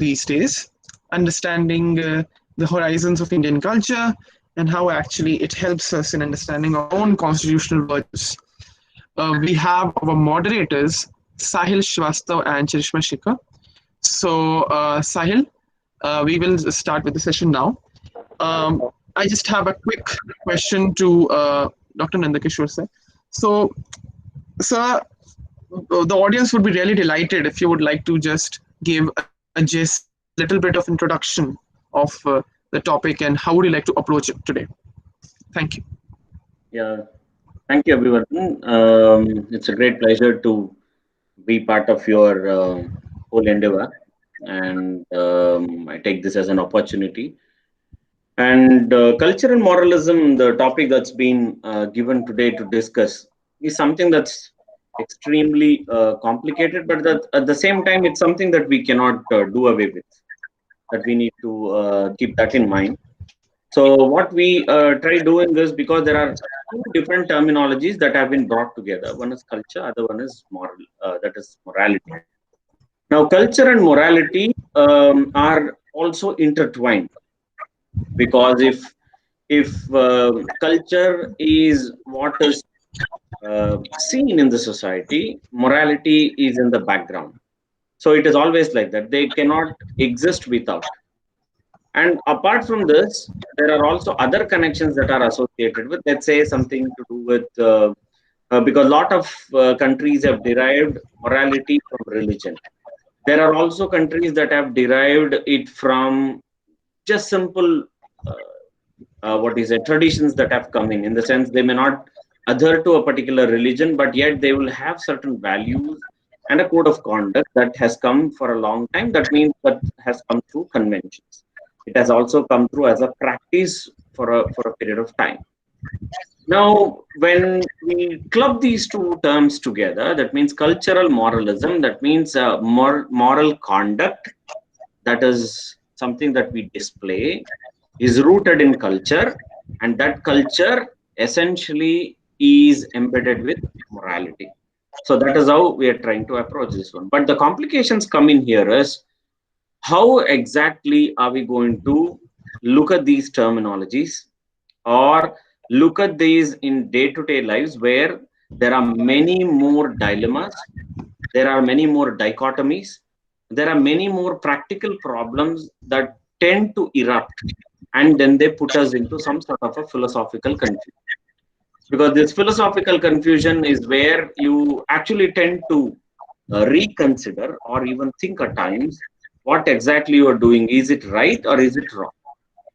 these days, understanding the horizons of Indian culture and how actually it helps us in understanding our own constitutional virtues. We have our moderators, Sahil Shrivastav and Charishma Shikhar. So, Sahil, we will start with the session now. I just have a quick question to Dr. Nandakishore sir. So, sir, the audience would be really delighted if you would like to just give a gist, a little bit of introduction of the topic and how would you like to approach it today. Thank you. Yeah, thank you, everyone. It's a great pleasure to be part of your whole endeavor, and I take this as an opportunity. And culture and moralism, the topic that's been given today to discuss, is something that's extremely complicated, but that at the same time, it's something that we cannot do away with. That we need to keep that in mind. So what we try doing is, because there are two different terminologies that have been brought together. One is culture, other one is moral. That is morality. Now, culture and morality are also intertwined, because if culture is what is seen in the society, morality is in the background. So it is always like that. They cannot exist without. And apart from this, there are also other connections that are associated with, let's say, something to do with, because a lot of countries have derived morality from religion. There are also countries that have derived it from just simple, what is it, traditions that have come in the sense they may not adhere to a particular religion, but yet they will have certain values and a code of conduct that has come for a long time. That means that has come through conventions. It has also come through as a practice for a period of time. Now, when we club these two terms together, that means cultural moralism, that means moral conduct, that is something that we display, is rooted in culture, and that culture essentially is embedded with morality. So that is how we are trying to approach this one. But the complications come in here is, how exactly are we going to look at these terminologies, or look at these in day-to-day lives, where there are many more dilemmas, there are many more dichotomies, there are many more practical problems that tend to erupt, and then they put us into some sort of a philosophical confusion. Because this philosophical confusion is where you actually tend to reconsider or even think at times what exactly you are doing. Is it right or is it wrong?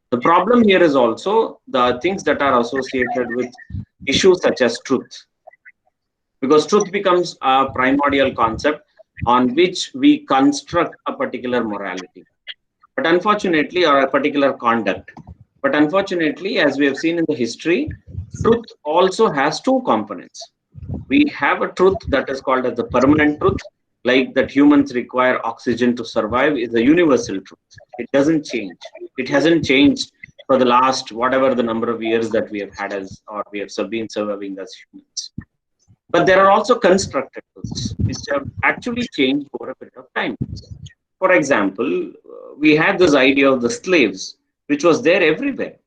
The problem here is also the things that are associated with issues such as truth, because truth becomes a primordial concept on which we construct a particular morality, but unfortunately, or a particular conduct. But unfortunately, as we have seen in the history, truth also has two components. We have a truth that is called as the permanent truth, like that humans require oxygen to survive, is a universal truth. It doesn't change. It hasn't changed for the last whatever the number of years that we have had as, or we have been surviving as humans. But there are also constructed truths which have actually changed over a period of time. For example, we had this idea of the slaves, which was there everywhere.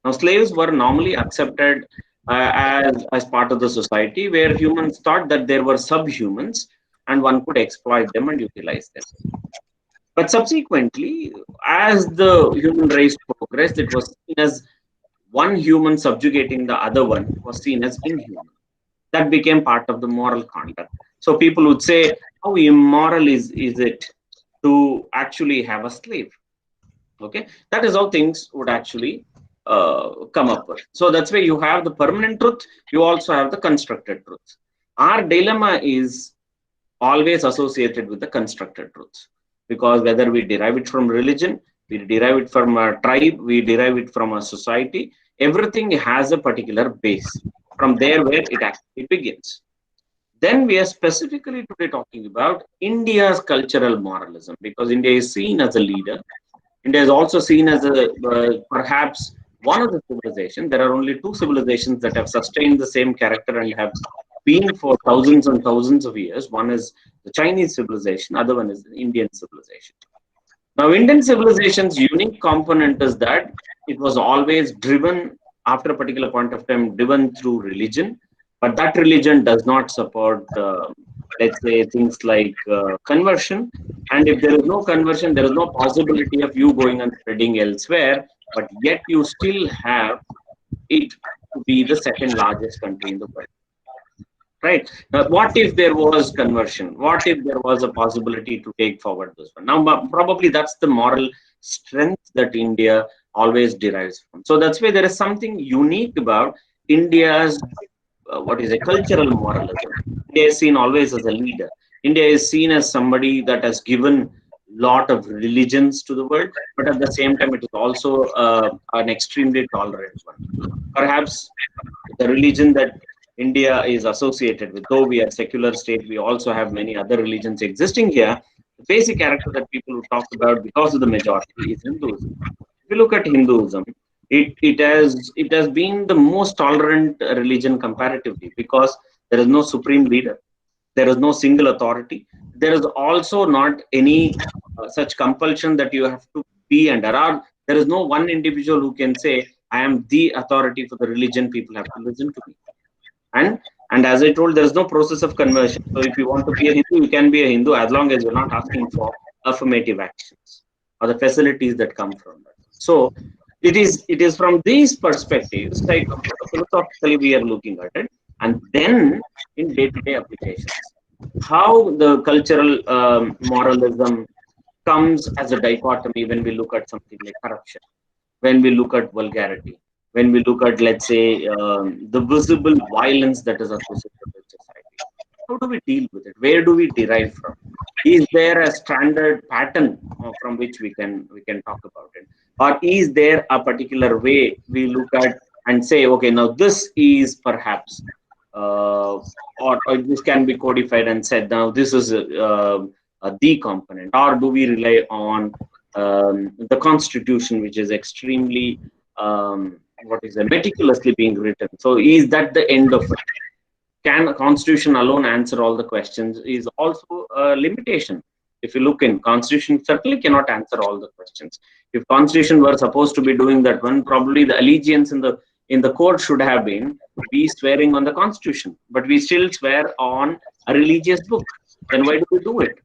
Now, slaves were normally accepted as part of the society, where humans thought that there were subhumans and one could exploit them and utilize them. But subsequently, as the human race progressed, it was seen as one human subjugating the other one was seen as inhuman. That became part of the moral conduct. So people would say, how immoral is it to actually have a slave? Okay, that is how things would actually come up with. So that's where you have the permanent truth, you also have the constructed truth. Our dilemma is always associated with the constructed truth, because whether we derive it from religion, we derive it from a tribe, we derive it from a society, everything has a particular base. From there where it actually begins. Then we are specifically today talking about India's cultural moralism, because India is seen as a leader. India is also seen as a perhaps one of the civilizations. There are only two civilizations that have sustained the same character and have been for thousands and thousands of years. One is the Chinese civilization, other one is the Indian civilization. Now, Indian civilization's unique component is that it was always driven, after a particular point of time, driven through religion, but that religion does not support, let's say, things like conversion. And if there is no conversion, there is no possibility of you going and spreading elsewhere, but yet you still have it to be the second largest country in the world. Right. What if there was conversion? What if there was a possibility to take forward this one? Now, probably that's the moral strength that India always derives from. So that's why there is something unique about India's what is a cultural moralism. India is seen always as a leader. India is seen as somebody that has given lot of religions to the world, but at the same time, it is also an extremely tolerant one. Perhaps the religion that India is associated with, though we are secular state, we also have many other religions existing here. The basic character that people would talk about because of the majority is Hinduism. If you look at Hinduism, it has been the most tolerant religion comparatively because there is no supreme leader, there is no single authority, there is also not any such compulsion that you have to be under, or there is no one individual who can say, I am the authority for the religion, people have to listen to me. And as I told, there is no process of conversion. So if you want to be a Hindu, you can be a Hindu as long as you're not asking for affirmative actions or the facilities that come from that. So it is from these perspectives, like philosophically we are looking at it, and then in day-to-day applications, how the cultural moralism comes as a dichotomy when we look at something like corruption, when we look at vulgarity, when we look at, let's say, the visible violence that is associated with society. How do we deal with it? Where do we derive from? Is there a standard pattern from which we can talk about it, or is there a particular way we look at and say, okay, now this is perhaps, or this can be codified and said, now this is the component, or do we rely on the constitution, which is extremely what is meticulously being written? So is that the end of it? Can a constitution alone answer all the questions? Is also a limitation. If you look in constitution, certainly cannot answer all the questions. If constitution were supposed to be doing that one, probably the allegiance in the court should have been we swearing on the constitution, but we still swear on a religious book. Then why do we do it?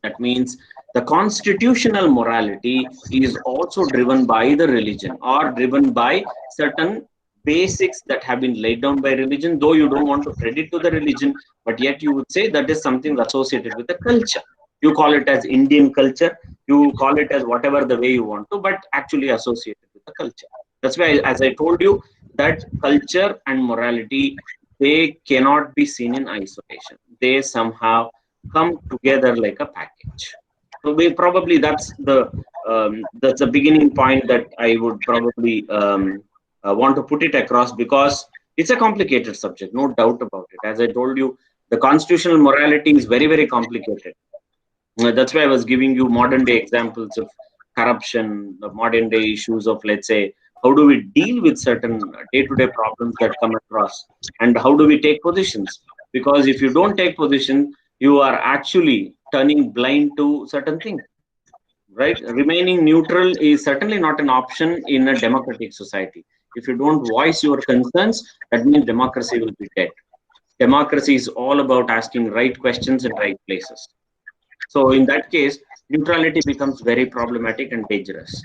That means the constitutional morality is also driven by the religion or driven by certain basics that have been laid down by religion, though you don't want to credit to the religion, but yet you would say that is something associated with the culture. You call it as Indian culture, you call it as whatever the way you want to, but actually associated with the culture. That's why, as I told you, that culture and morality, they cannot be seen in isolation. They somehow come together like a package. So we probably that's the beginning point that I would probably want to put it across, because it's a complicated subject, no doubt about it. As I told you, the constitutional morality is very, very complicated. That's why I was giving you modern day examples of corruption, the modern day issues of, let's say, how do we deal with certain day-to-day problems that come across, and how do we take positions? Because if you don't take position, you are actually turning blind to certain things, right? Remaining neutral is certainly not an option in a democratic society. If you don't voice your concerns, that means democracy will be dead. Democracy is all about asking right questions in right places. So in that case, neutrality becomes very problematic and dangerous.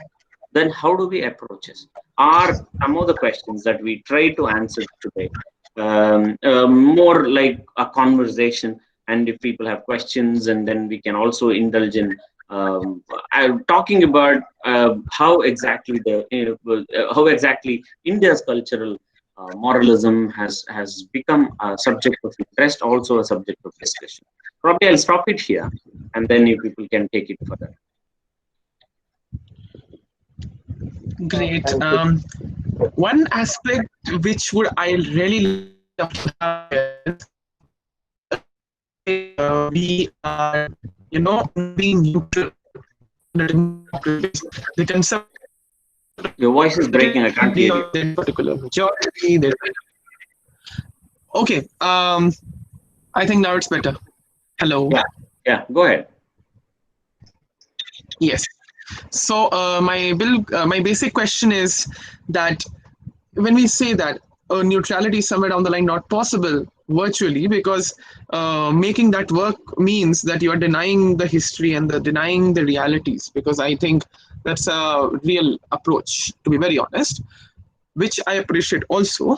Then how do we approach it? Are some of the questions that we try to answer today more like a conversation? And if people have questions, and then we can also indulge in talking about how exactly India's cultural moralism has become a subject of interest, also a subject of discussion. Probably I'll stop it here, and then you people can take it further. Great. Thank you. One aspect which would I really love to have is we are, being neutral. The concept Your voice is breaking. I can't hear you. particular majority. Okay. I think now it's better. Hello. Yeah, yeah. Go ahead. Yes. So my basic question is that when we say that neutrality is somewhere down the line not possible virtually, because making that work means that you are denying the history and denying the realities, because I think that's a real approach, to be very honest, which I appreciate also.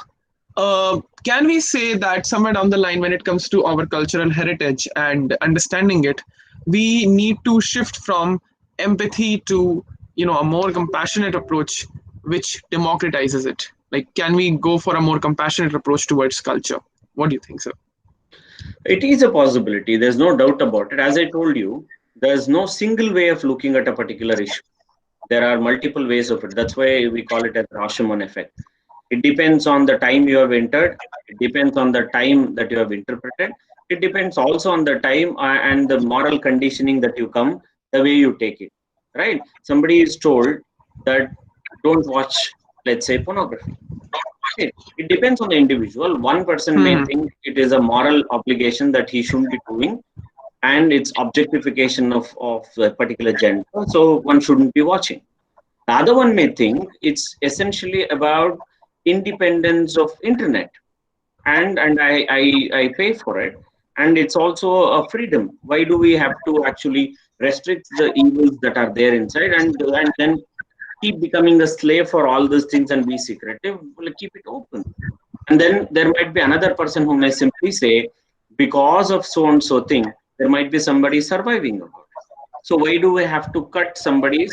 Can we say that somewhere down the line, when it comes to our cultural heritage and understanding it, we need to shift from empathy to, a more compassionate approach, which democratizes it? Like, can we go for a more compassionate approach towards culture? What do you think, sir? It is a possibility. There's no doubt about it. As I told you, there's no single way of looking at a particular issue. There are multiple ways of it. That's why we call it as Rashomon effect. It depends on the time you have entered. It depends on the time that you have interpreted. It depends also on the time and the moral conditioning that you come, the way you take it. Right? Somebody is told that don't watch, let's say, pornography. It depends on the individual. One person may Hmm. think it is a moral obligation that he shouldn't be doing, and it's objectification of a particular gender, so one shouldn't be watching. The other one may think it's essentially about independence of internet, and I pay for it, and it's also a freedom. Why do we have to actually restrict the evils that are there inside, and then keep becoming a slave for all these things and be secretive? Well, keep it open. And then there might be another person who may simply say, because of so and so thing, there might be somebody surviving about it. So why do we have to cut somebody's,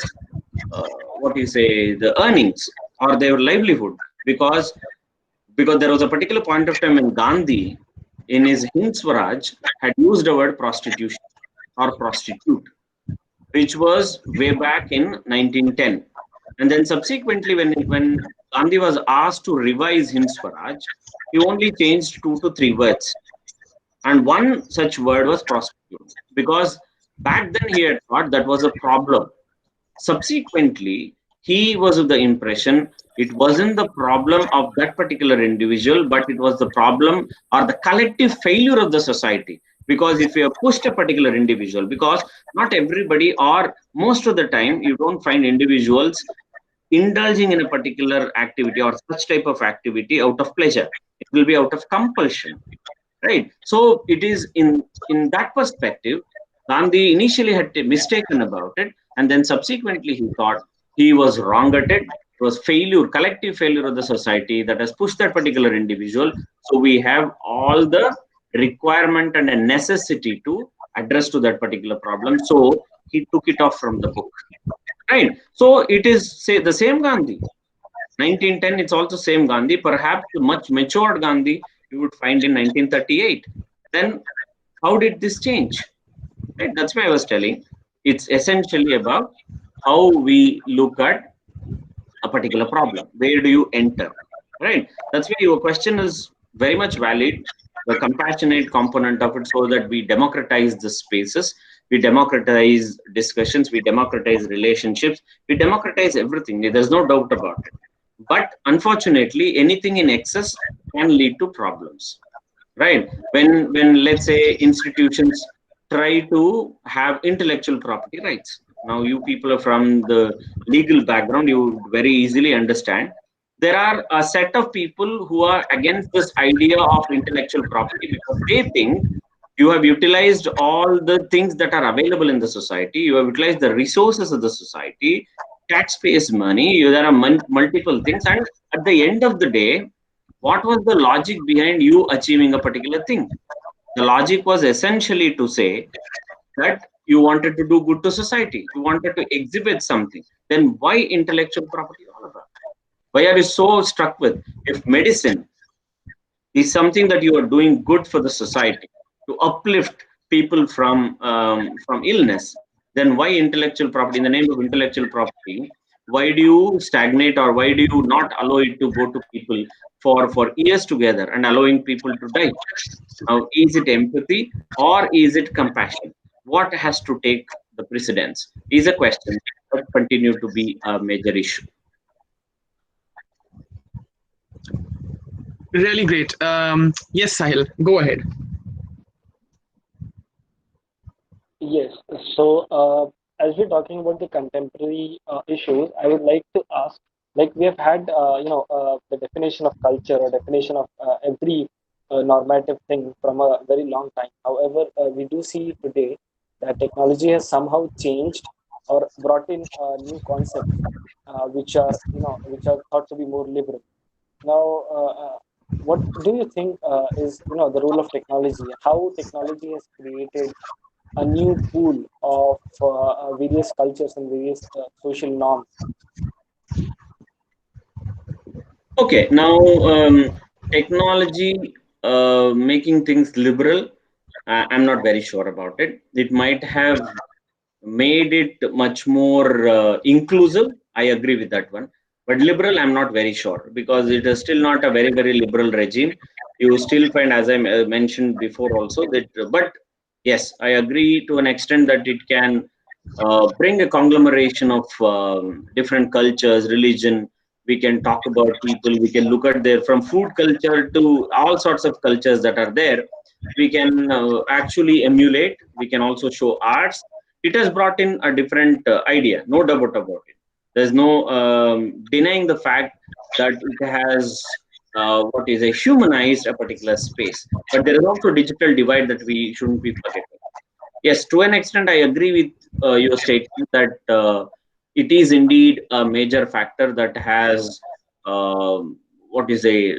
what you say, the earnings or their livelihood? Because there was a particular point of time when Gandhi, in his Hind Swaraj, had used the word prostitution or prostitute, which was way back in 1910. And then subsequently, when Gandhi was asked to revise Hind Swaraj, he only changed 2 to 3 words. And one such word was prostitute, because back then he had thought that was a problem. Subsequently, he was of the impression it wasn't the problem of that particular individual, but it was the problem or the collective failure of the society. Because if you have pushed a particular individual, because not everybody or most of the time you don't find individuals indulging in a particular activity or such type of activity out of pleasure. It will be out of compulsion, right? So it is in that perspective, Gandhi initially had mistaken about it, and then subsequently he thought he was wrong at it. It was failure, collective failure of the society that has pushed that particular individual. So we have all the requirement and a necessity to address to that particular problem. So he took it off from the book, right? So it is say the same Gandhi. 1910, it's also same Gandhi, perhaps much matured Gandhi you would find in 1938. Then how did this change? Right? That's why I was telling. It's essentially about how we look at a particular problem. Where do you enter? Right? That's why your question is very much valid. The compassionate component of it, so that we democratize the spaces, we democratize discussions, we democratize relationships, we democratize everything. There's no doubt about it. But unfortunately, anything in excess can lead to problems, right? When let's say institutions try to have intellectual property rights. Now you people are from the legal background, you would very easily understand there are a set of people who are against this idea of intellectual property, because they think you have utilized all the things that are available in the society, you have utilized the resources of the society, taxpayers money, there are multiple things, and at the end of the day, what was the logic behind you achieving a particular thing? The logic was essentially to say that you wanted to do good to society, you wanted to exhibit something. Then why intellectual property all about? Why are you so struck with? If medicine is something that you are doing good for the society to uplift people from illness, then why intellectual property? In the name of intellectual property, why do you stagnate, or why do you not allow it to go to people for years together and allowing people to die? Now, is it empathy or is it compassion? What has to take the precedence is a question that continue to be a major issue. Really great. Yes, Sahil, go ahead. Yes. So as we're talking about the contemporary issues, I would like to ask, like we have had, the definition of culture or definition of every normative thing from a very long time. However, we do see today that technology has somehow changed or brought in new concepts, which are, which are thought to be more liberal. Now, what do you think is, the role of technology? How technology has created a new pool of various cultures and various social norms. Okay, now technology making things liberal, I'm not very sure about it. It might have made it much more inclusive. I agree with that one. But liberal, I'm not very sure because it is still not a very, very liberal regime. You still find, as I mentioned before, also that, but yes, I agree to an extent that it can bring a conglomeration of different cultures, religion. We can talk about people. We can look at their from food culture to all sorts of cultures that are there. We can actually emulate. We can also show arts. It has brought in a different idea, no doubt about it. There's no denying the fact that it has what is a humanized a particular space. But there is also digital divide that we shouldn't be forgetting. Yes, to an extent, I agree with your statement that it is indeed a major factor that has what is a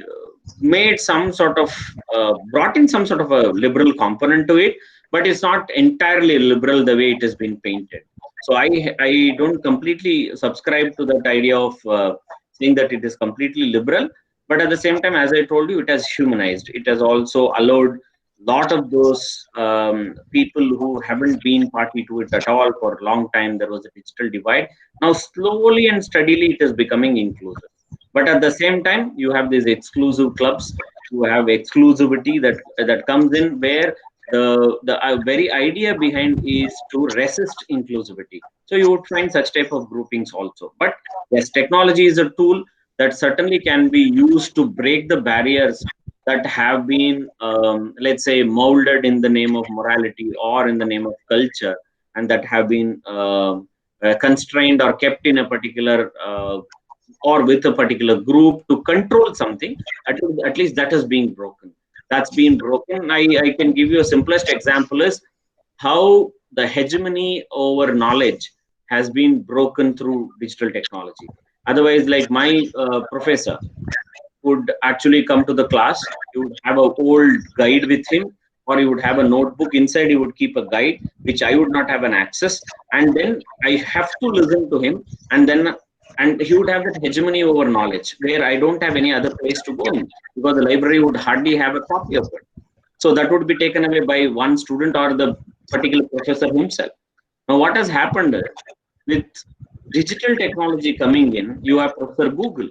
made some sort of brought in some sort of a liberal component to it, but it's not entirely liberal the way it has been painted. So I don't completely subscribe to that idea of saying that it is completely liberal, but at the same time, as I told you, it has humanized. It has also allowed lot of those people who haven't been party to it at all for a long time. There was a digital divide. Now slowly and steadily it is becoming inclusive, but at the same time you have these exclusive clubs. You have exclusivity that comes in where the very idea behind is to resist inclusivity. So you would find such type of groupings also. But yes, technology is a tool that certainly can be used to break the barriers that have been, let's say, molded in the name of morality or in the name of culture, and that have been constrained or kept in a particular or with a particular group to control something. At least that is being broken. That's been broken. I can give you a simplest example is how the hegemony over knowledge has been broken through digital technology. Otherwise, like my professor would actually come to the class. He would have an old guide with him, or he would have a notebook. Inside, he would keep a guide, which I would not have an access. And then I have to listen to him. And he would have that hegemony over knowledge, where I don't have any other place to go in because the library would hardly have a copy of it. So that would be taken away by one student or the particular professor himself. Now, what has happened with digital technology coming in, you have Professor Google.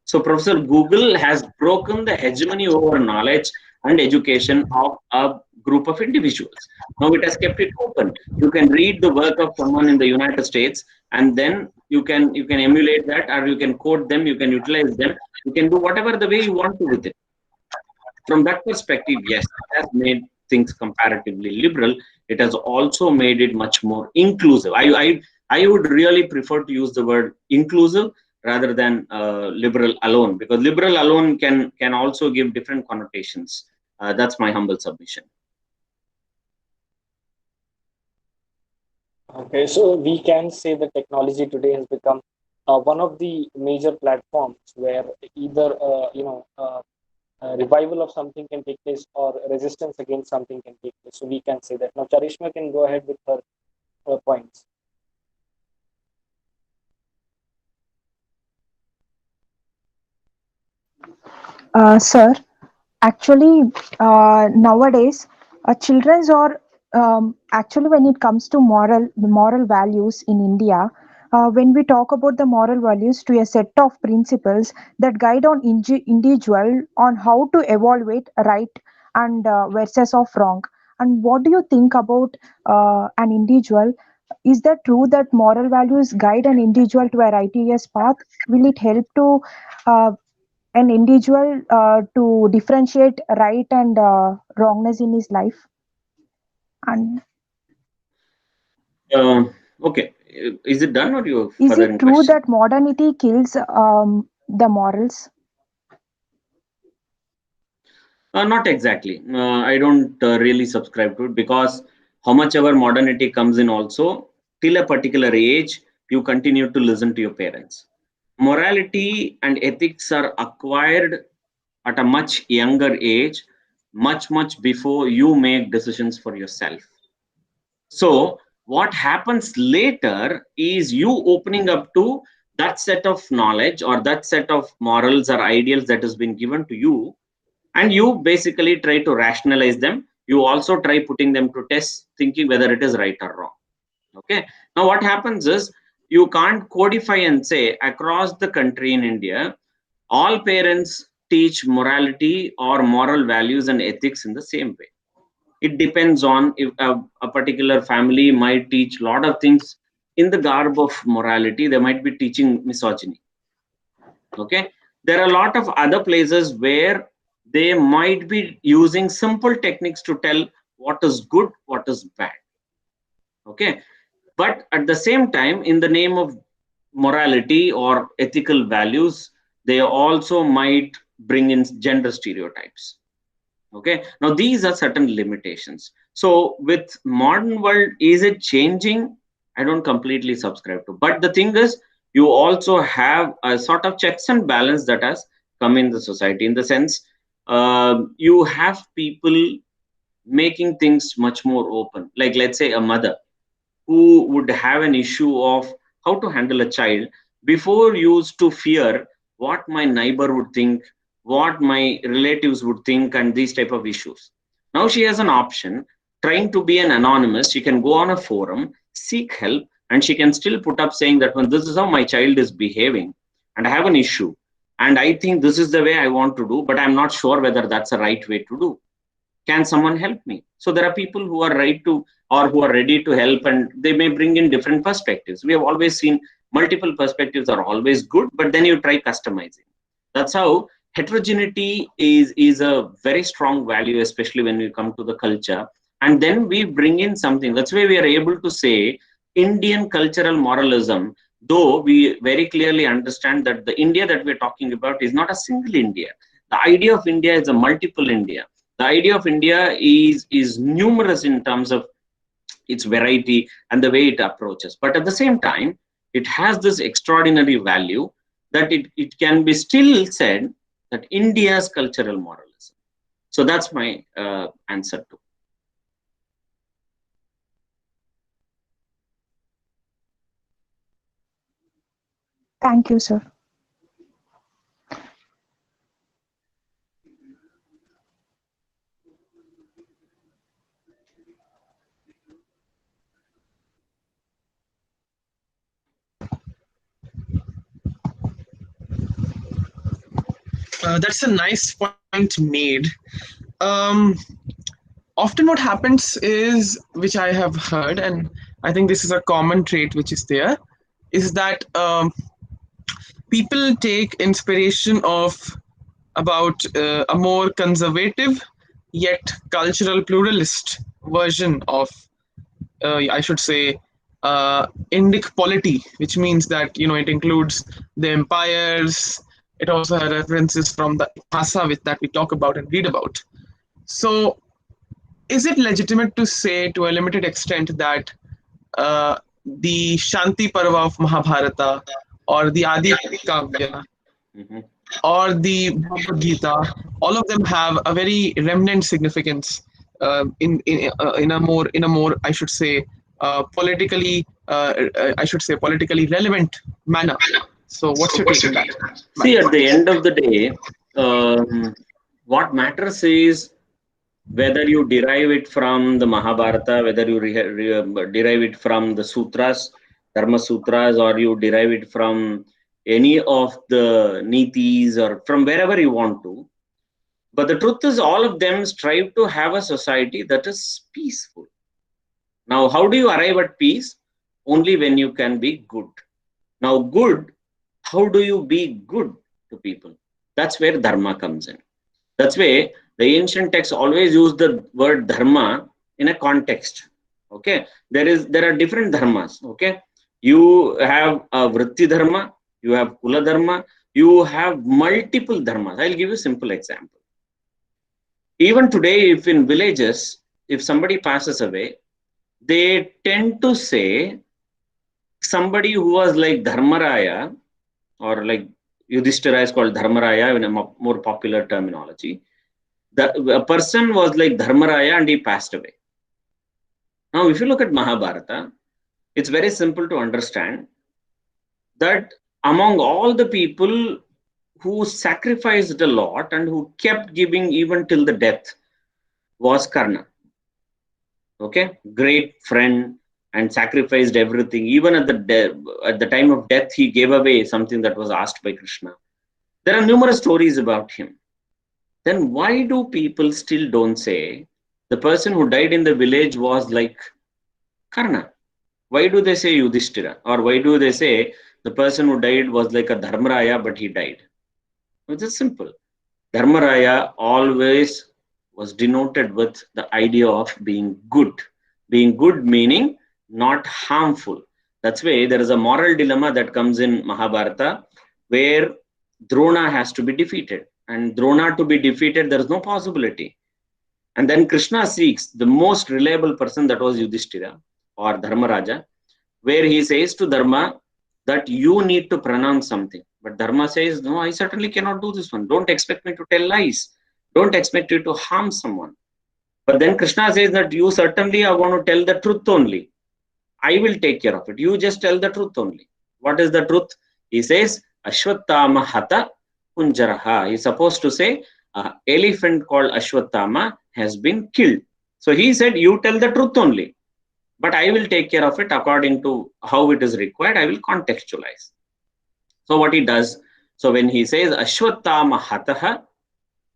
So Professor Google has broken the hegemony over knowledge and education of a group of individuals. Now it has kept it open. You can read the work of someone in the United States, and then you can emulate that, or you can quote them, you can utilize them, you can do whatever the way you want to with it. From that perspective, yes, it has made things comparatively liberal. It has also made it much more inclusive. I would really prefer to use the word inclusive rather than liberal alone, because liberal alone can also give different connotations. That's my humble submission. Okay, so we can say that technology today has become one of the major platforms where either revival of something can take place or resistance against something can take place. So we can say that. Now Charishma can go ahead with her points. Sir, actually, nowadays, children's are actually when it comes to moral values in India. When we talk about the moral values to a set of principles that guide on individual on how to evaluate right and versus of wrong. And what do you think about an individual? Is that true that moral values guide an individual to a righteous path? Will it help to uh, an individual to differentiate right and wrongness in his life? And Uh, Okay, is it done or you Is further it in true question? that modernity kills the morals? Not exactly. I don't really subscribe to it, because how much ever modernity comes in also, till a particular age, you continue to listen to your parents. Morality and ethics are acquired at a much younger age, much before you make decisions for yourself. So what happens later is you opening up to that set of knowledge or that set of morals or ideals that has been given to you, and you basically try to rationalize them. You also try putting them to test, thinking whether it is right or wrong. Okay, now what happens is, you can't codify and say across the country in India all parents teach morality or moral values and ethics in the same way. It depends on if a particular family might teach a lot of things in the garb of morality. They might be teaching misogyny. Okay, there are a lot of other places where they might be using simple techniques to tell what is good, what is bad. Okay, but at the same time, in the name of morality or ethical values, they also might bring in gender stereotypes. Okay, now these are certain limitations. So with modern world, is it changing? I don't completely subscribe to, but the thing is, you also have a sort of checks and balance that has come in the society, in the sense, you have people making things much more open. Like, let's say a mother who would have an issue of how to handle a child, before used to fear what my neighbor would think, what my relatives would think, and these type of issues. Now she has an option. Trying to be an anonymous, she can go on a forum, seek help, and she can still put up saying that, when this is how my child is behaving and I have an issue, and I think this is the way I want to do, but I'm not sure whether that's the right way to do. Can someone help me? So there are people who are right to, or who are ready to help, and they may bring in different perspectives. We have always seen multiple perspectives are always good, but then you try customizing. That's how heterogeneity is a very strong value, especially when we come to the culture. And then we bring in something. That's why we are able to say Indian cultural moralism, though we very clearly understand that the India that we're talking about is not a single India. The idea of India is a multiple India. The idea of India is numerous in terms of its variety and the way it approaches. But at the same time, it has this extraordinary value that it can be still said that India's cultural moralism. So that's my answer to. Thank you, sir. That's a nice point made. Um, Often, what happens is, which I have heard, and I think this is a common trait which is there, is that people take inspiration of about a more conservative yet cultural pluralist version of I should say Indic polity, which means that it includes the empires. It also has references from the Itihasa with that we talk about and read about. So, is it legitimate to say, to a limited extent, that the Shanti Parva of Mahabharata or the Adi Kavya Mhm. or the Bhagavad Gita, all of them have a very remnant significance in a more I should say politically relevant manner. So, what's your take on that, See, Mike? at the end of the day, what matters is whether you derive it from the Mahabharata, whether you derive it from the sutras, Dharma sutras, or you derive it from any of the nitis, or from wherever you want to. But the truth is, all of them strive to have a society that is peaceful. Now, how do you arrive at peace? Only when you can be good. Now, good, how do you be good to people? That's where Dharma comes in. That's why the ancient texts always use the word dharma in a context. Okay, there are different dharmas. Okay, you have a vritti dharma, you have kula dharma, you have multiple dharmas. I'll give you a simple example. Even today, if in villages, if somebody passes away, they tend to say somebody who was like Dharmaraya, or like Yudhishthira is called Dharmaraya in a more popular terminology. A person was like Dharmaraya and he passed away. Now, if you look at Mahabharata, it's very simple to understand that among all the people who sacrificed a lot and who kept giving even till the death was Karna. Okay, great friend and sacrificed everything. Even at the time of death, he gave away something that was asked by Krishna. There are numerous stories about him. Then why do people still don't say the person who died in the village was like Karna? Why do they say Yudhishthira? Or why do they say the person who died was like a Dharmaraya but he died? It's just simple. Dharmaraya always was denoted with the idea of being good. Being good meaning not harmful. That's why there is a moral dilemma that comes in Mahabharata where Drona has to be defeated. And Drona to be defeated, there is no possibility. And then Krishna seeks the most reliable person, that was Yudhishthira or Dharmaraja, where he says to Dharma that you need to pronounce something. But Dharma says, no, I certainly cannot do this one. Don't expect me to tell lies. Don't expect you to harm someone. But then Krishna says that you certainly are going to tell the truth only. I will take care of it. You just tell the truth only. What is the truth? He says, Ashwattama Hata Kunjaraha. He's supposed to say, an elephant called Ashwattama has been killed. So he said, you tell the truth only. But I will take care of it according to how it is required. I will contextualize. So what he does, so when he says Ashwattama Hataha,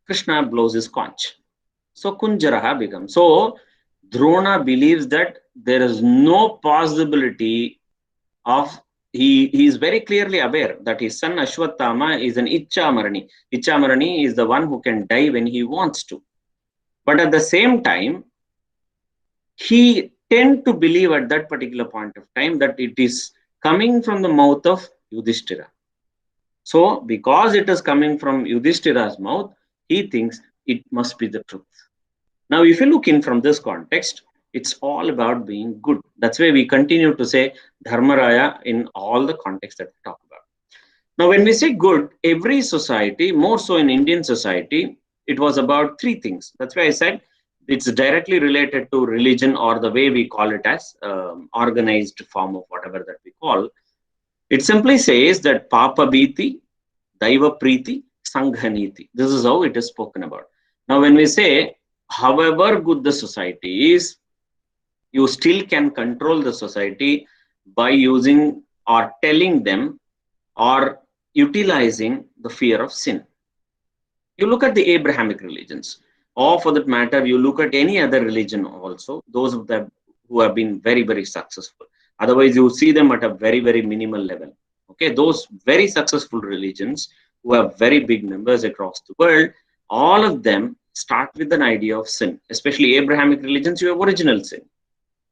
Krishna blows his conch. So Kunjaraha becomes. So Drona believes that there is no possibility of, he is very clearly aware that his son Ashwattama is an Ichamarani. Ichamarani is the one who can die when he wants to. But at the same time, he tend to believe at that particular point of time that it is coming from the mouth of Yudhishthira. So because it is coming from Yudhishthira's mouth, he thinks it must be the truth. Now, if you look in from this context, it's all about being good. That's why we continue to say Dharmaraya in all the contexts that we talk about. Now, when we say good, every society, more so in Indian society, it was about three things. That's why I said it's directly related to religion, or the way we call it as organized form of whatever that we call. It simply says that Papa Bhiti, Daiva Priti, Sanghaniti. This is how it is spoken about. Now, when we say, however good the society is, you still can control the society by using or telling them or utilizing the fear of sin. You look at the Abrahamic religions, or for that matter, you look at any other religion also, those of them who have been very, very successful. Otherwise, you see them at a very, very minimal level. Okay, those very successful religions who have very big numbers across the world, all of them start with an idea of sin. Especially Abrahamic religions, you have original sin.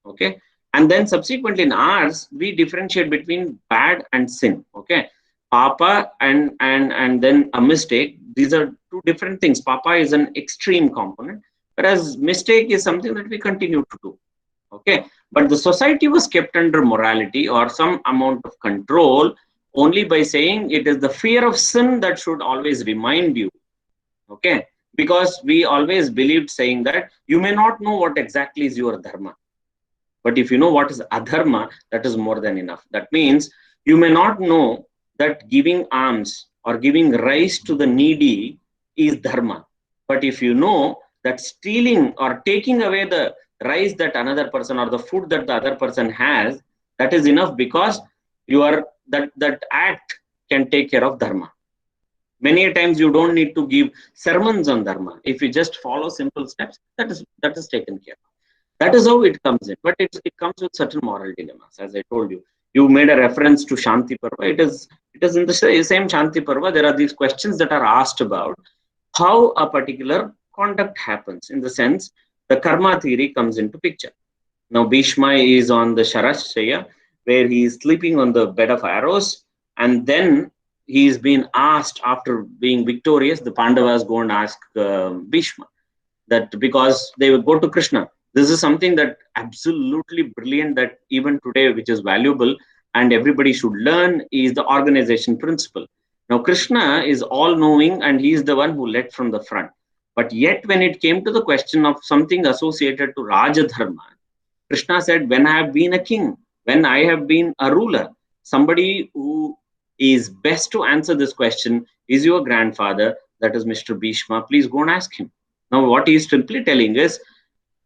Okay, and then subsequently in ours, we differentiate between bad and sin. Okay, Papa and then a mistake. These are two different things. Papa is an extreme component, whereas mistake is something that we continue to do. Okay, but the society was kept under morality or some amount of control only by saying it is the fear of sin that should always remind you. Okay, because we always believed saying that you may not know what exactly is your dharma, but if you know what is adharma, that is more than enough. That means you may not know that giving alms or giving rice to the needy is dharma. But if you know that stealing or taking away the rice that another person or the food that the other person has, that is enough, because you are that act can take care of dharma. Many times you don't need to give sermons on dharma. If you just follow simple steps, that is taken care of. That is how it comes in. But it comes with certain moral dilemmas. As I told you, you made a reference to Shanti Parva. It is in the same Shanti Parva. There are these questions that are asked about how a particular conduct happens. In the sense, the karma theory comes into picture. Now Bhishma is on the Sharashaya, where he is sleeping on the bed of arrows, and then he's been asked, after being victorious, the Pandavas go and ask Bhishma that, because they will go to Krishna. This is something that absolutely brilliant, that even today, which is valuable and everybody should learn, is the organization principle. Now Krishna is all knowing and he is the one who led from the front. But yet when it came to the question of something associated to Raja Dharma, Krishna said, when I have been a king, when I have been a ruler, somebody who is best to answer this question is your grandfather, that is Mr. Bhishma. Please go and ask him. Now, what he is simply telling is,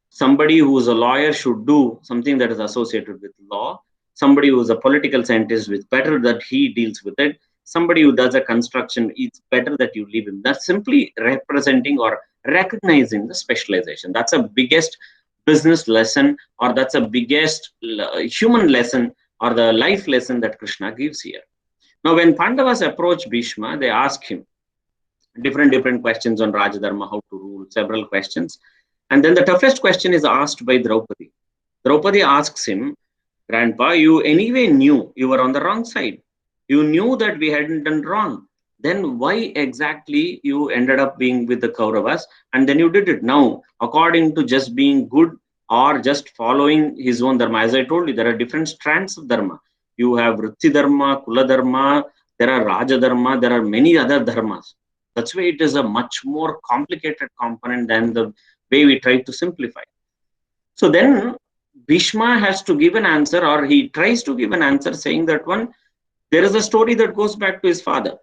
somebody who is a lawyer should do something that is associated with law. Somebody who is a political scientist, it's better that he deals with it. Somebody who does a construction, it's better that you leave him. That's simply representing or recognizing the specialization. That's a biggest business lesson, or that's a biggest human lesson, or the life lesson that Krishna gives here. Now, when Pandavas approach Bhishma, they ask him different questions on Rajadharma, how to rule, several questions. And then the toughest question is asked by Draupadi. Draupadi asks him, Grandpa, you anyway knew you were on the wrong side. You knew that we hadn't done wrong. Then why exactly you ended up being with the Kauravas, and then you did it? Now, according to just being good or just following his own dharma. As I told you, there are different strands of dharma. You have Vritti dharma, Kula dharma, there are Raja dharma, there are many other dharmas. That's why it is a much more complicated component than the way we try to simplify. So then Bhishma has to give an answer, or he tries to give an answer, saying that there is a story that goes back to his father,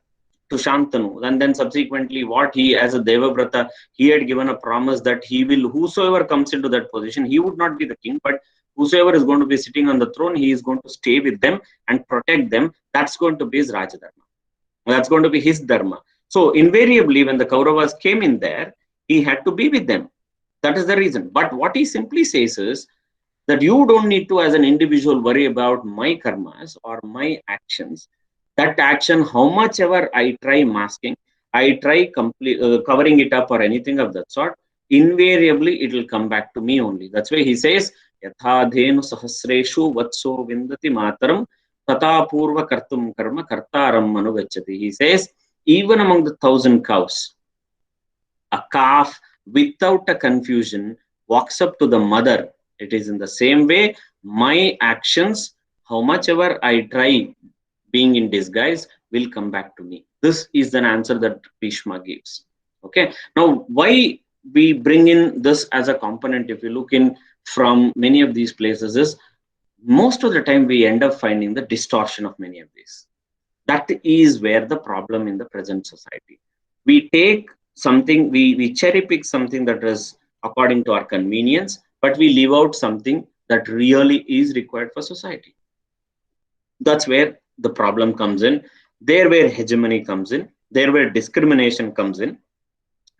to Shantanu, and then subsequently what he, as a Devavrata, he had given a promise that he will, whosoever comes into that position, he would not be the king, but whosoever is going to be sitting on the throne, he is going to stay with them and protect them. That's going to be his Rajadharma. That's going to be his dharma. So invariably, when the Kauravas came in there, he had to be with them. That is the reason. But what he simply says is that you don't need to, as an individual, worry about my karmas or my actions. That action, how much ever I try masking, I try covering it up or anything of that sort, invariably it will come back to me only. That's why he says, Yatha dhenu sahasreshu vatso vindati mataram tata purva kartum karma kartaram manugachati. He says, even among the 1,000 cows, a calf without a confusion walks up to the mother. It is in the same way, my actions, how much ever I try being in disguise, will come back to me. This is an answer that Bhishma gives. Okay. Now, why we bring in this as a component, if you look in from many of these places, is most of the time we end up finding the distortion of many of these. That is where the problem in the present society. We take something, we cherry pick something that is according to our convenience, but we leave out something that really is required for society. That's where the problem comes in. There where hegemony comes in. There where discrimination comes in.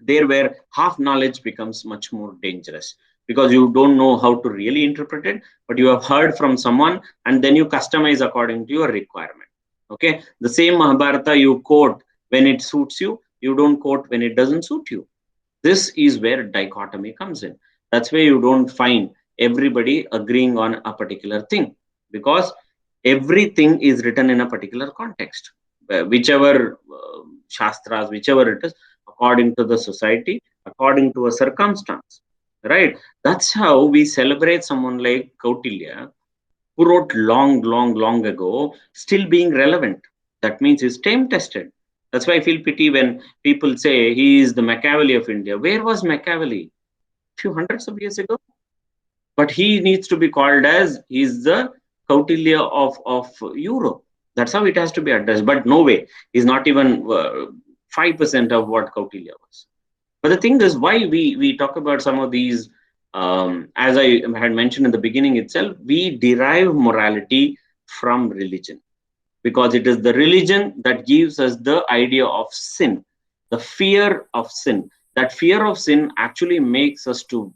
There where half knowledge becomes much more dangerous, because you don't know how to really interpret it, but you have heard from someone and then you customize according to your requirement. Okay, the same Mahabharata you quote when it suits you, you don't quote when it doesn't suit you. This is where dichotomy comes in. That's where you don't find everybody agreeing on a particular thing, because everything is written in a particular context, whichever shastras, whichever it is, according to the society, according to a circumstance, right? That's how we celebrate someone like Kautilya, who wrote long ago, still being relevant. That means he's time tested. That's why I feel pity when people say he is the Machiavelli of India. Where was Machiavelli? A few hundreds of years ago. But he needs to be called as he's the Kautilya of Europe. That's how it has to be addressed. But no way. He's not even 5% of what Kautilya was. But the thing is, why we talk about some of these, as I had mentioned in the beginning itself, we derive morality from religion, because it is the religion that gives us the idea of sin, the fear of sin. That fear of sin actually makes us to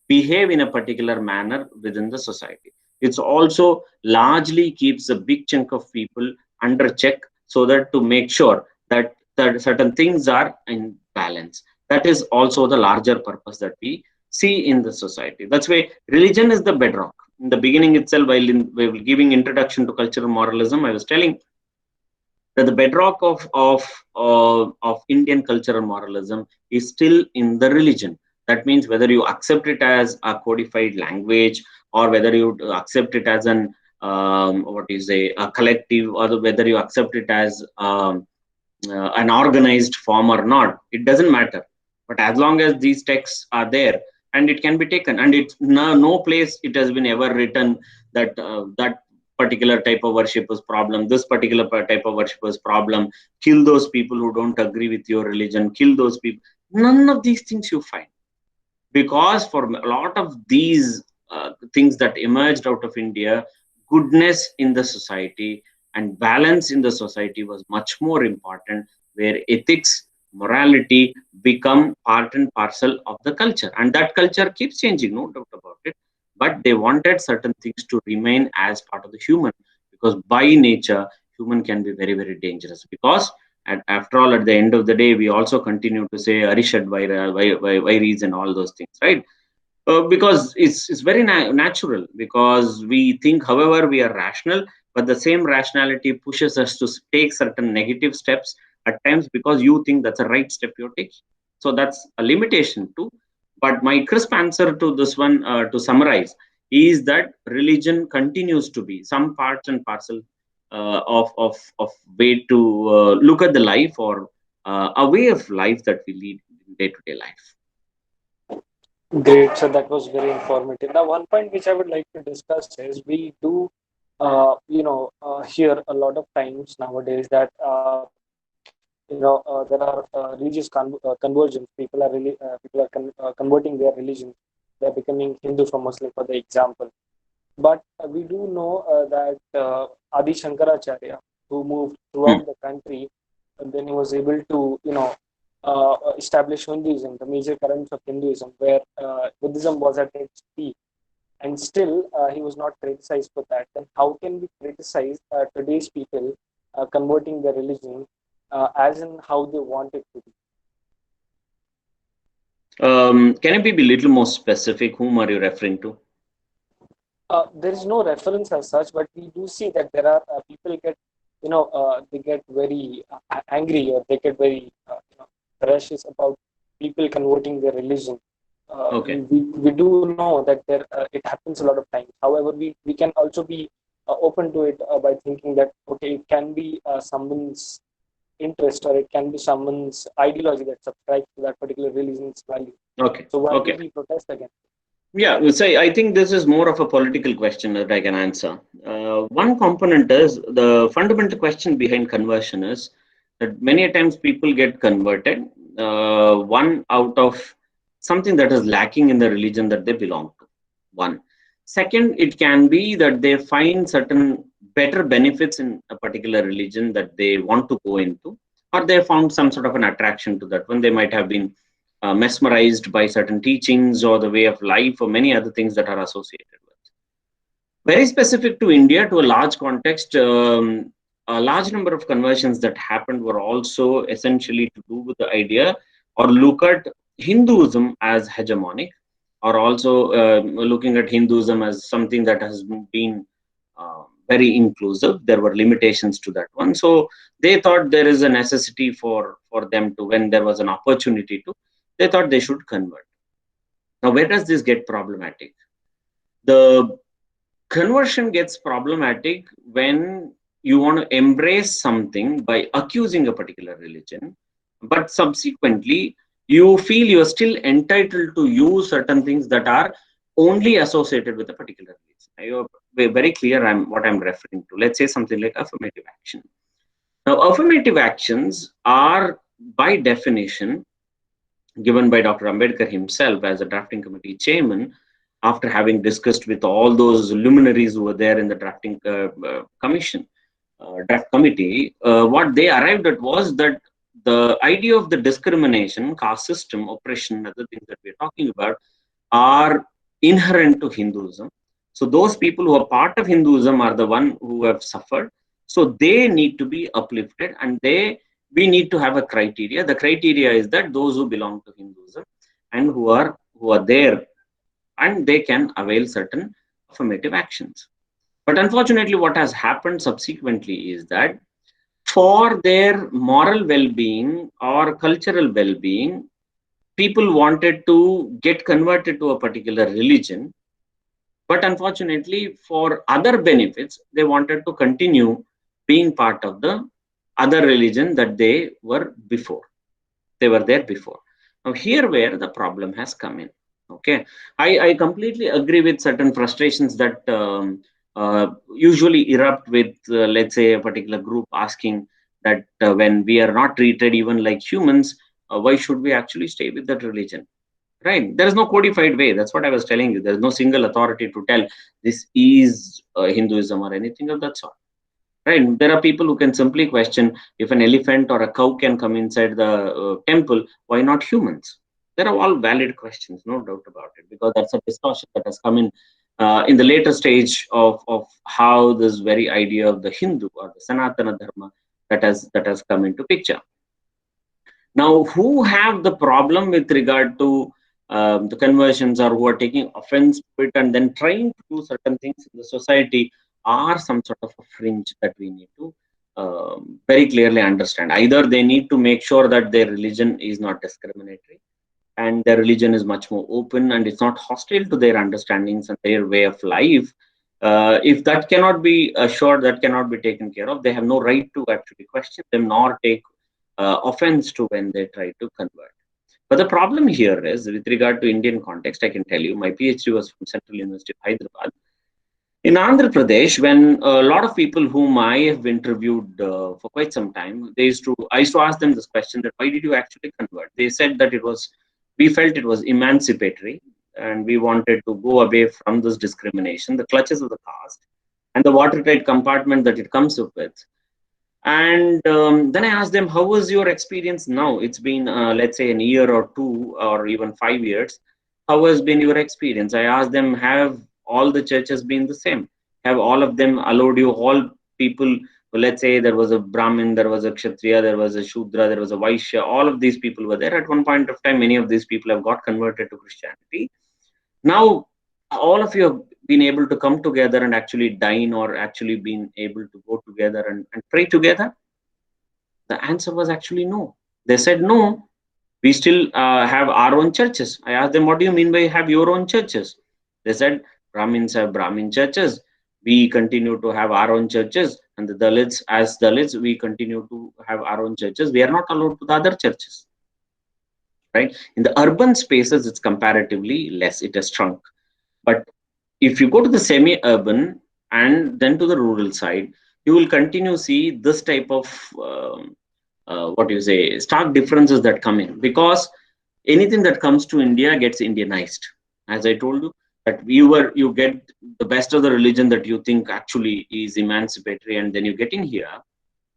behave in a particular manner within the society. It's also largely keeps a big chunk of people under check, so that to make sure that certain things are in balance. That is also the larger purpose that we see in the society. That's why religion is the bedrock. in the beginning itself, while giving introduction to cultural moralism, I was telling that the bedrock of Indian cultural moralism is still in the religion. That means whether you accept it as a codified language, or whether you accept it as what is a collective, or whether you accept it as an organized form or not, it doesn't matter. But as long as these texts are there, and it can be taken, and it's no place it has been ever written that that particular type of worship is problem, this particular type of worship is problem, kill those people who don't agree with your religion, kill those people. None of these things you find, because for a lot of these things that emerged out of India, goodness in the society and balance in the society was much more important, where ethics, morality become part and parcel of the culture. And that culture keeps changing, no doubt about it. But they wanted certain things to remain as part of the human, because by nature, human can be very, very dangerous. Because after all, at the end of the day, we also continue to say Arishad Vairis and all those things, right? Because it's very natural, because we think, however, we are rational, but the same rationality pushes us to take certain negative steps at times, because you think that's a right step you're taking. So that's a limitation too. But my crisp answer to this one, to summarize, is that religion continues to be some parts and parcel of way to look at the life, or a way of life that we lead in day-to-day life. Great. So that was very informative. Now, one point which I would like to discuss is we do, hear a lot of times nowadays that there are religious conversions. People are converting their religion. They're becoming Hindu from Muslim, for the example. But we do know that Adi Shankaracharya, who moved Hmm. throughout the country, and then he was able to, establish Hinduism, the major currents of Hinduism, where Buddhism was at its peak, and still he was not criticized for that. Then how can we criticize today's people converting their religion as in how they want it to be? Can you be a little more specific? Whom are you referring to? There is no reference as such, but we do see that there are people get, they get very angry, or they get very, ferocious about people converting their religion. Okay. We do know that it happens a lot of times. However, we can also be open to it by thinking that, okay, it can be someone's interest, or it can be someone's ideology that subscribes to that particular religion's value. Okay. So why do Okay. we protest against it? Yeah. So I think this is more of a political question that I can answer. One component is the fundamental question behind conversion is that many a times people get converted, one out of something that is lacking in the religion that they belong to. One. Second, it can be that they find certain better benefits in a particular religion that they want to go into, or they found some sort of an attraction to that one. They might have been mesmerized by certain teachings, or the way of life, or many other things that are associated with. Very specific to India, to a large context, a large number of conversions that happened were also essentially to do with the idea, or look at Hinduism as hegemonic, or also looking at Hinduism as something that has been very inclusive. There were limitations to that one. So they thought there is a necessity for them to, when there was an opportunity to, they thought they should convert. Now, where does this get problematic? The conversion gets problematic when you want to embrace something by accusing a particular religion, but subsequently you feel you're still entitled to use certain things that are only associated with a particular religion. You're very clear what I'm referring to. Let's say something like affirmative action. Now, affirmative actions are, by definition, given by Dr. Ambedkar himself as a drafting committee chairman, after having discussed with all those luminaries who were there in the drafting draft committee, what they arrived at was that the idea of the discrimination, caste system, oppression, and other things that we're talking about are inherent to Hinduism. So those people who are part of Hinduism are the one who have suffered. So they need to be uplifted, and we need to have a criteria. The criteria is that those who belong to Hinduism and who are there, and they can avail certain affirmative actions. But unfortunately, what has happened subsequently is that for their moral well-being or cultural well-being, people wanted to get converted to a particular religion, but unfortunately, for other benefits, they wanted to continue being part of the other religion that they were before. They were there before. Now, here where the problem has come in. Okay, I completely agree with certain frustrations that usually erupt with, let's say, a particular group asking that when we are not treated even like humans, why should we actually stay with that religion? Right? There is no codified way. That's what I was telling you. There is no single authority to tell this is Hinduism or anything of that sort. Right? There are people who can simply question if an elephant or a cow can come inside the temple, why not humans? There are all valid questions, no doubt about it, because that's a discussion that has come in the later stage of how this very idea of the Hindu or the Sanatana Dharma that has come into picture. Now, who have the problem with regard to the conversions, or who are taking offense to it and then trying to do certain things in the society, are some sort of a fringe that we need to very clearly understand. Either they need to make sure that their religion is not discriminatory and their religion is much more open and it's not hostile to their understandings and their way of life. If that cannot be assured, that cannot be taken care of, they have no right to actually question them nor take offense to when they try to convert. But the problem here is, with regard to Indian context, I can tell you, my PhD was from Central University of Hyderabad. In Andhra Pradesh, when a lot of people whom I have interviewed for quite some time, I used to ask them this question: that why did you actually convert? They said that we felt it was emancipatory, and we wanted to go away from this discrimination, the clutches of the caste, and the watertight compartment that it comes up with. And then I asked them, how was your experience now? It's been, let's say, an year or two, or even 5 years. How has been your experience? I asked them, have all the churches been the same? Have all of them allowed you, all people, let's say there was a Brahmin, there was a Kshatriya, there was a Shudra, there was a Vaishya, all of these people were there. At one point of time, many of these people have got converted to Christianity. Now, all of you have been able to come together and actually dine, or actually been able to go together and pray together? The answer was actually no. They said, no, we still have our own churches. I asked them, what do you mean by have your own churches? They said, Brahmins have Brahmin churches. We continue to have our own churches. And the Dalits, as Dalits, we continue to have our own churches. We are not allowed to the other churches. Right? In the urban spaces, it's comparatively less. It has shrunk. But if you go to the semi-urban and then to the rural side, you will continue to see this type of stark differences that come in, because anything that comes to India gets Indianized. As I told you, that you get the best of the religion that you think actually is emancipatory, and then you get in here,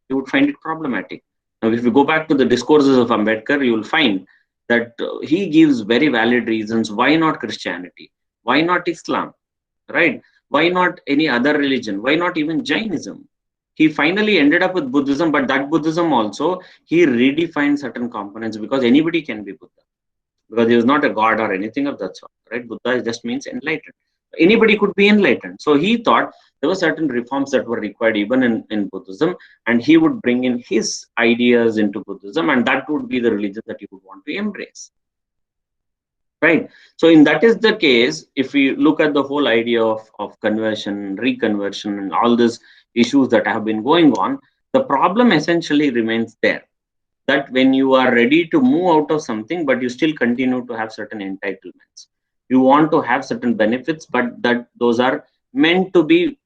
you would find it problematic. Now, if you go back to the discourses of Ambedkar, you will find that he gives very valid reasons why not Christianity, why not Islam, right? Why not any other religion? Why not even Jainism? He finally ended up with Buddhism, but that Buddhism also, he redefined certain components, because anybody can be Buddha, because he was not a god or anything of that sort, right? Buddha just means enlightened. Anybody could be enlightened. So he thought there were certain reforms that were required even in Buddhism, and he would bring in his ideas into Buddhism, and that would be the religion that he would want to embrace. Right. So in that is the case, if we look at the whole idea of conversion, reconversion, and all these issues that have been going on, the problem essentially remains there. That when you are ready to move out of something, but you still continue to have certain entitlements. You want to have certain benefits, but that those are meant to be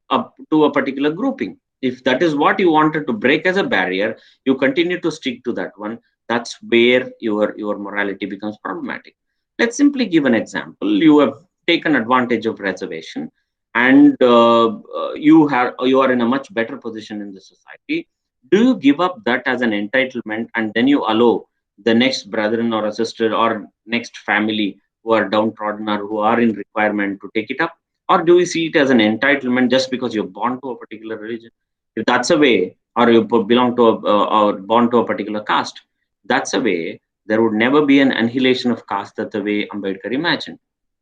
up to a particular grouping. If that is what you wanted to break as a barrier, you continue to stick to that one. That's where your morality becomes problematic. Let's simply give an example. You have taken advantage of reservation, and you are in a much better position in the society. Do you give up that as an entitlement, and then you allow the next brethren or a sister or next family who are downtrodden or who are in requirement to take it up? Or do you see it as an entitlement just because you're born to a particular religion? If that's a way, or you belong to or born to a particular caste, that's a way. There would never be an annihilation of caste that the way Ambedkar imagined.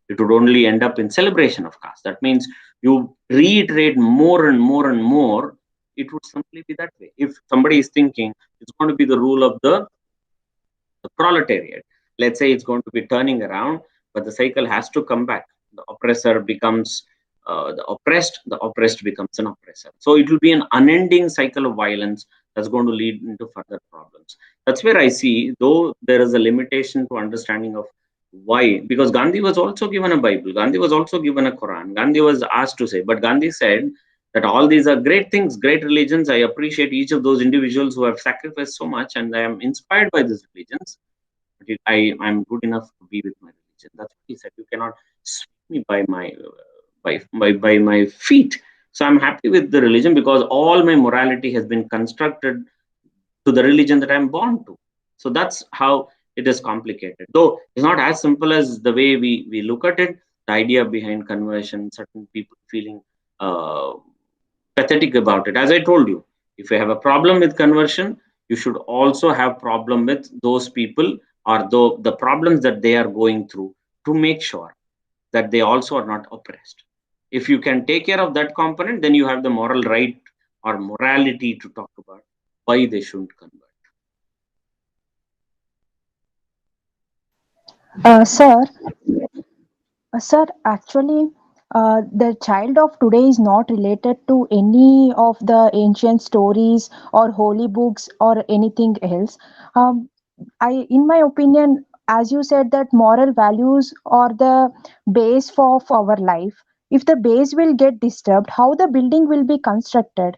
It would only end up in celebration of caste. That means you reiterate more and more and more, it would simply be that way. If somebody is thinking it's going to be the rule of the proletariat, let's say it's going to be turning around, but the cycle has to come back. The oppressor becomes the oppressed becomes an oppressor. So it will be an unending cycle of violence that's going to lead into further problems. That's where I see, though there is a limitation to understanding of why, because Gandhi was also given a Bible, Gandhi was also given a Quran, Gandhi was asked to say, but Gandhi said that all these are great things, great religions. I appreciate each of those individuals who have sacrificed so much, and I am inspired by these religions. But I'm good enough to be with my religion. That's what he said. You cannot sweep me by my by my feet. So I'm happy with the religion because all my morality has been constructed to the religion that I'm born to. So that's how it is complicated. Though it's not as simple as the way we look at it. The idea behind conversion, certain people feeling uh, pathetic about it. As I told you, if you have a problem with conversion, you should also have problem with those people or the problems that they are going through, to make sure that they also are not oppressed. If you can take care of that component, then you have the moral right or morality to talk about why they shouldn't convert. Sir, actually, the child of today is not related to any of the ancient stories or holy books or anything else. Um, in my opinion, as you said, that moral values are the base of our life. If the base will get disturbed, how the building will be constructed?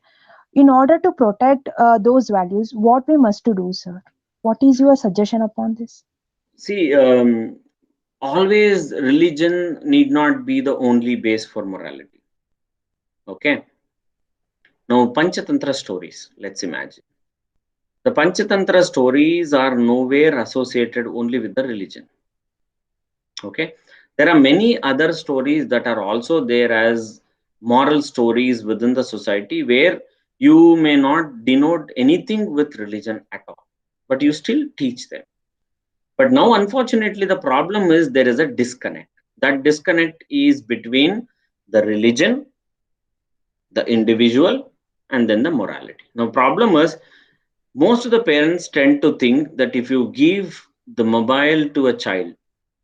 In order to protect those values, what we must to do, sir? What is your suggestion upon this? See, always religion need not be the only base for morality. Okay. Now, Panchatantra stories, let's imagine. The Panchatantra stories are nowhere associated only with the religion. Okay. There are many other stories that are also there as moral stories within the society where you may not denote anything with religion at all, but you still teach them. But now, unfortunately, the problem is there is a disconnect. That disconnect is between the religion, the individual, and then the morality. Now, problem is most of the parents tend to think that if you give the mobile to a child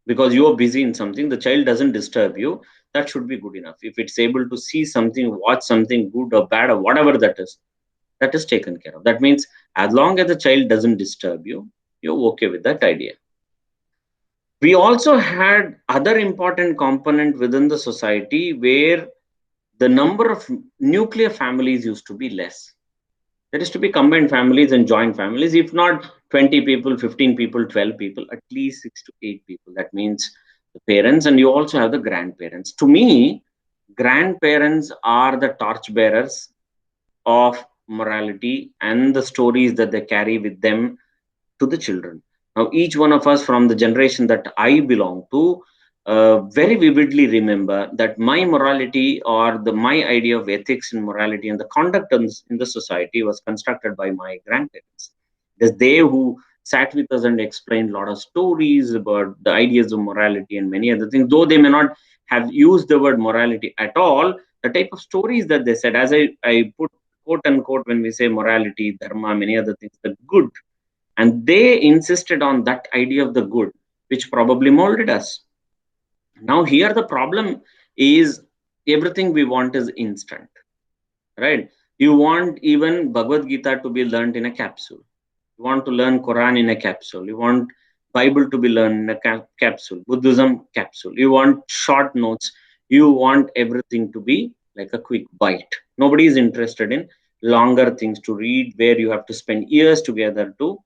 because you are busy in something, the child doesn't disturb you, that should be good enough. If it's able to see something, watch something good or bad or whatever that is taken care of. That means as long as the child doesn't disturb you, you're okay with that idea. We also had other important component within the society where the number of nuclear families used to be less. There is to be combined families and joint families, if not 20 people, 15 people, 12 people, at least 6 to 8 people. That means the parents, and you also have the grandparents. To me, grandparents are the torchbearers of morality and the stories that they carry with them to the children. Now, each one of us from the generation that I belong to very vividly remember that my morality or my idea of ethics and morality and the conduct in the society was constructed by my grandparents. It is they who sat with us and explained a lot of stories about the ideas of morality and many other things. Though they may not have used the word morality at all, the type of stories that they said, as I put quote unquote, when we say morality, dharma, many other things, the good, and they insisted on that idea of the good, which probably molded us. Now, here the problem is everything we want is instant, right? You want even Bhagavad Gita to be learned in a capsule. You want to learn Quran in a capsule. You want Bible to be learned in a capsule. Buddhism capsule. You want short notes. You want everything to be like a quick bite. Nobody is interested in longer things to read where you have to spend years together to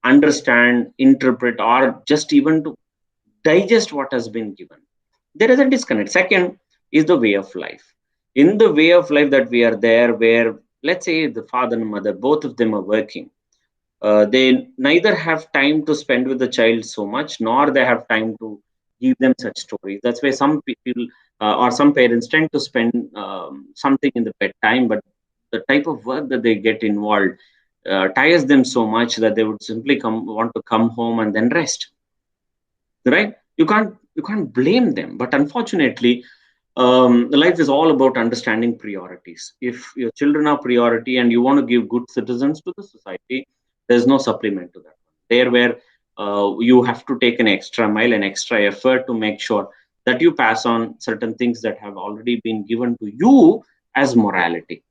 understand, interpret, or just even to digest what has been given. There is a disconnect. Second is the way of life. In the way of life that we are there, where let's say the father and mother, both of them are working, they neither have time to spend with the child so much, nor they have time to give them such stories. That's why some people or some parents tend to spend something in the bedtime, but the type of work that they get involved tires them so much that they would simply want to come home and then rest. Right? You can't you can't blame them. But unfortunately, life is all about understanding priorities. If your children are priority and you want to give good citizens to the society, there's no supplement to that. There where you have to take an extra mile, an extra effort to make sure that you pass on certain things that have already been given to you as morality.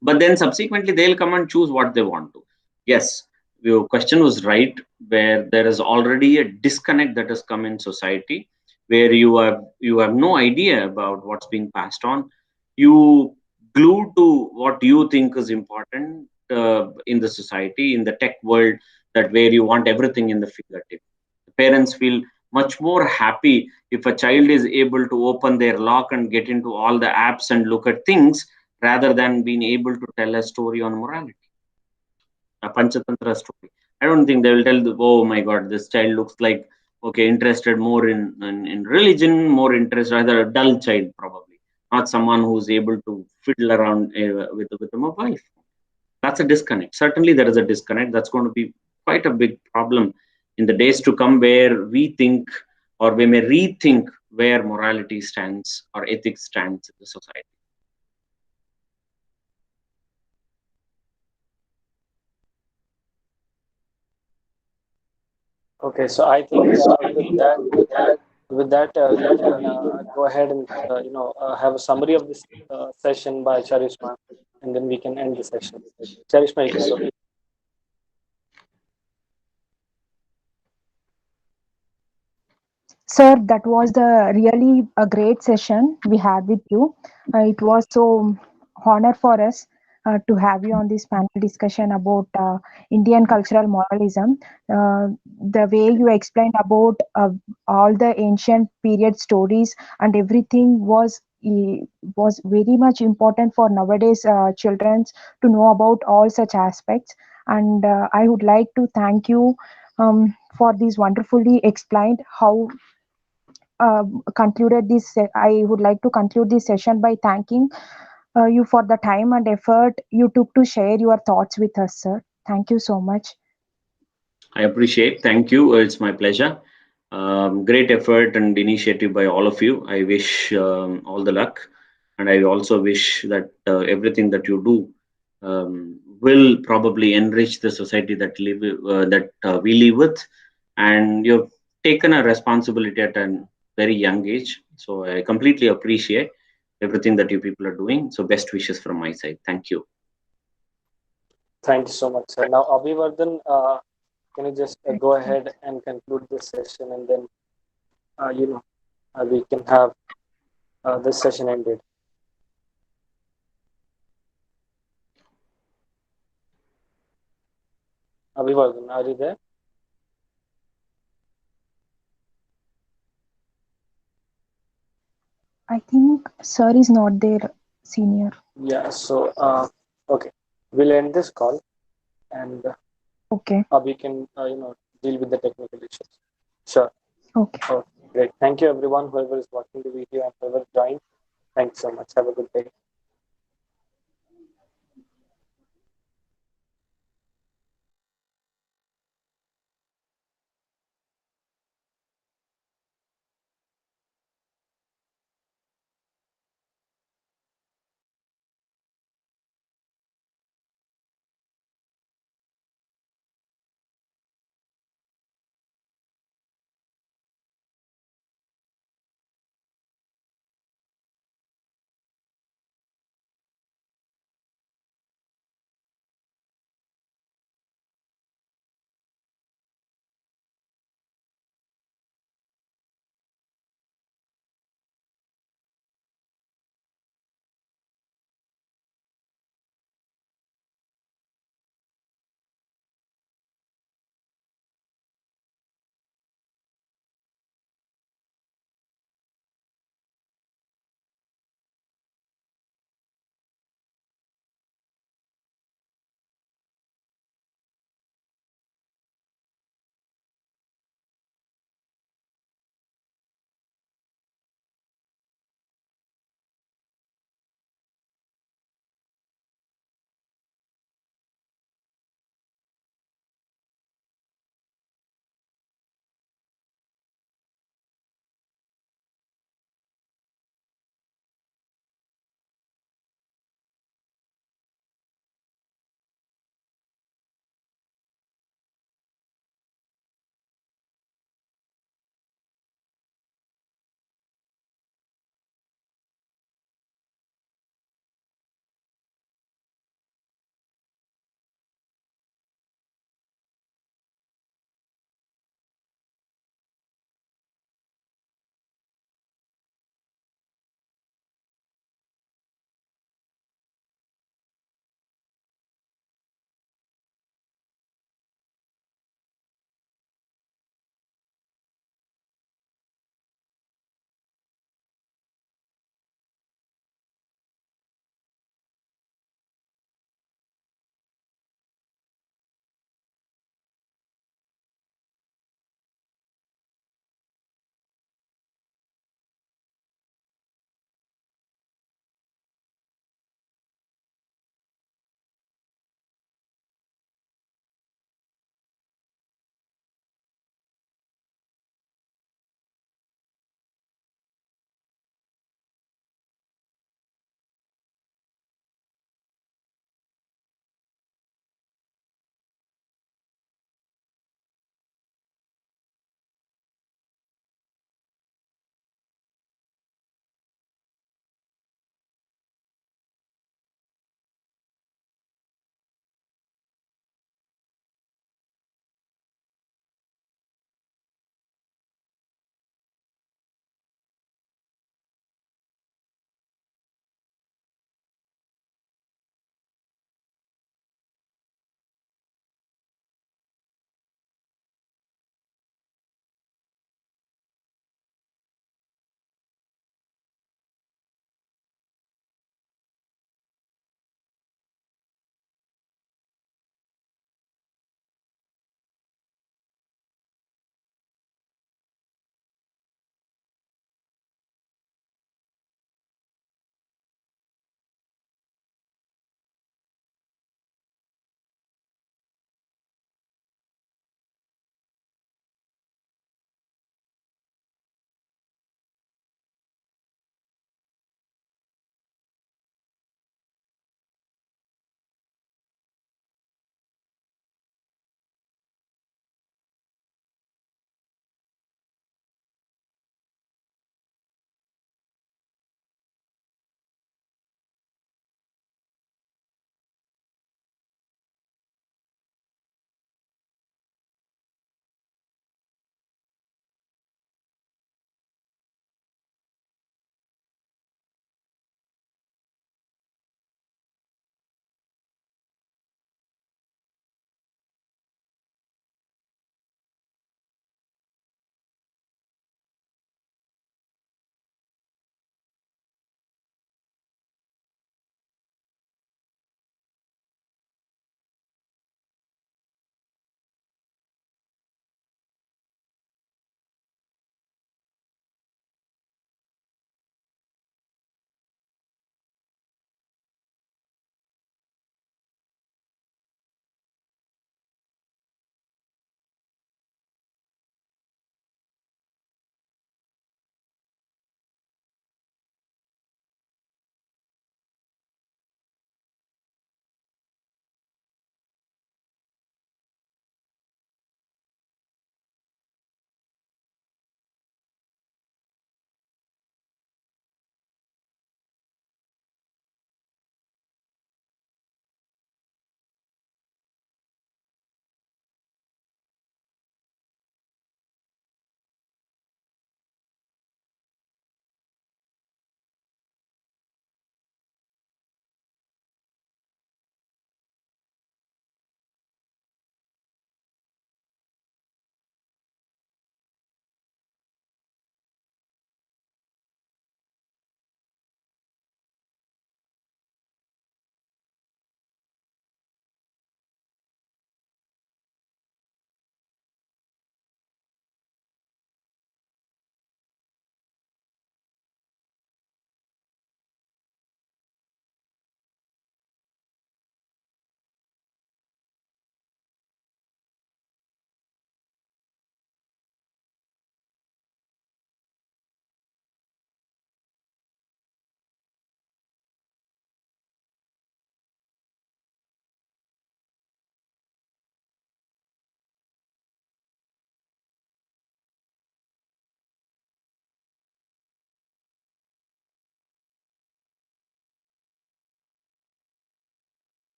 But then subsequently they'll come and choose what they want to. Yes, your question was right, where there is already a disconnect that has come in society, where you have no idea about what's being passed on. You glue to what you think is important in the society, in the tech world, that where you want everything in the fingertip. Parents feel much more happy if a child is able to open their lock and get into all the apps and look at things, rather than being able to tell a story on morality, a Panchatantra story. I don't think they will tell, oh my God, this child looks like, okay, interested more in religion, more interest, rather a dull child, probably, not someone who's able to fiddle around with a mobile phone. That's a disconnect. Certainly, there is a disconnect. That's going to be quite a big problem in the days to come, where we think, or we may rethink where morality stands or ethics stands in the society. Okay, so I think with that we can go ahead and have a summary of this session by Charishma, and then we can end the session. Charishma, you can go. Sir, that was the really a great session we had with you. It was so honor for us to have you on this panel discussion about Indian cultural moralism. The way you explained about all the ancient period stories and everything was very much important for nowadays children to know about all such aspects. And I would like to thank you for this wonderfully explained how concluded this. I would like to conclude this session by thanking you for the time and effort you took to share your thoughts with us, sir. Thank you so much. I appreciate. Thank you. It's my pleasure. Great effort and initiative by all of you. I wish all the luck, and I also wish that everything that you do will probably enrich the society that we live with. And you've taken a responsibility at a very young age, so I completely appreciate everything that you people are doing. So best wishes from my side. Thank you. Thank you so much, sir. Now, Abhivardhan, can you just go ahead and conclude this session, and then we can have this session ended. Abhivardhan, are you there? I think sir is not there, senior. Yeah. So, okay, we'll end this call, and Okay. we can deal with the technical issues. Sure. Okay. Oh, great. Thank you, everyone, whoever is watching the video and whoever joined. Thanks so much. Have a good day.